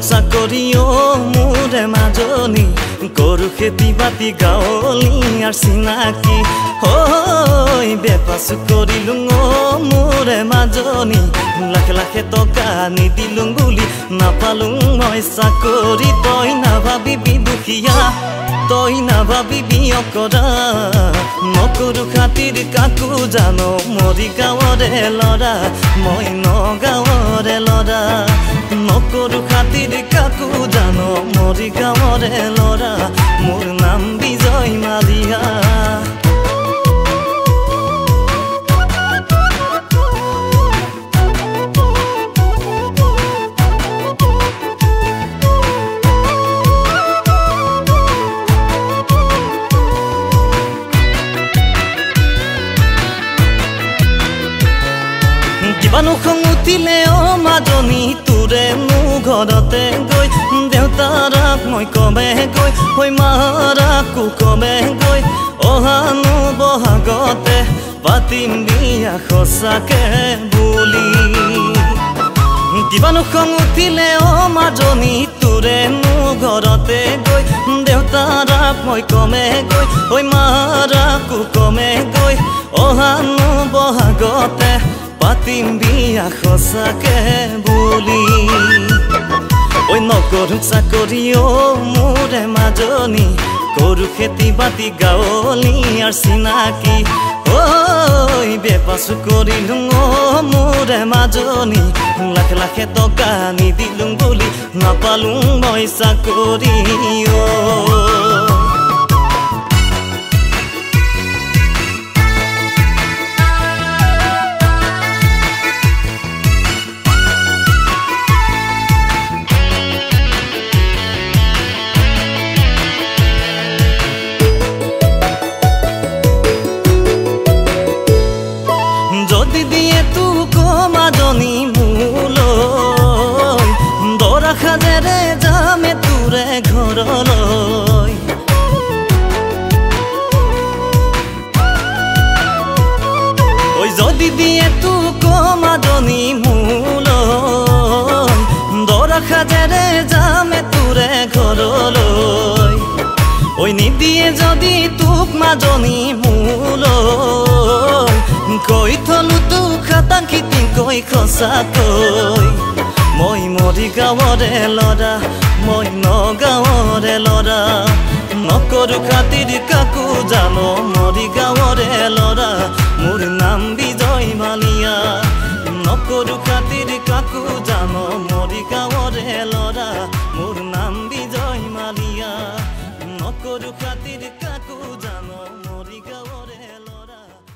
চাকৰি মোৰে মাজনী কৰো খেতি বাতি গাঁৱলী আৰু চিনাকি বেপাচু কৰিলো মোৰে মাজনী লাখে লাখে টকা নিদিলো বুলি নাপালো মই চাকৰি তই নাভাবিবি দুখীয়া তই নাভাবিবি অকৰা নকৰো খাতিৰ কাকো জানো মৰি গাঁৱৰে ল'ৰা মই নগাঁৱৰে ল'ৰা নকৰো খাতিৰ কাকো জানো মৰি গাঁৱৰে ল'ৰা মোৰ নাম বিজয় মালিয়া কিবানো খং উঠিলে মাজনী তোৰে ঘৰতে গৈ দেউতাৰাক মই কমে গৈ মাৰাকো কমে গৈ অহানো বহাগতে পাতিম বিয়া সঁচাকে বুলি কিবানো খং উঠিলে মাজনী তোৰে ঘৰতে গৈ দেউতাৰাক মই কমে গৈ মাৰাকো কমে গৈ অহানো বহাগতে পাতিম বিয়া সঁচাকে বুলি নকৰো চাকৰি মোৰে মাজনী কৰো খেতি বাতি গাঁৱলী আৰু চিনাকি বেপাচু কৰিলো মোৰে মাজনী লাখে লাখে টকা নিদিলো বুলি নাপালো মই চাকৰি যদি দিয়ে তোক মাজনী মোলৈ দৰা সাজেৰে যামে তোৰে ঘৰলৈ যদি দিয়ে তোক মাজনী মোলৈ দৰা সাজেৰে যামে তোৰে ঘৰলৈ নিদিয়ে যদি তোক মাজনী মোলৈ কৈ থলো তোক খাতাংকিতি কৈ সঁচাকৈ মই মৰি গাঁৱৰে ল'ৰা মই নগাঁৱৰে ল'ৰা নকৰো খাতিৰ কাকো জানো মৰি গাঁৱৰে ল'ৰা মোৰ নাম বিজয় মালিয়া নকৰো খাতিৰ কাকো জানো মৰি গাঁৱৰে ল'ৰা মোৰ নাম বিজয় মালিয়া নকৰো খাতিৰ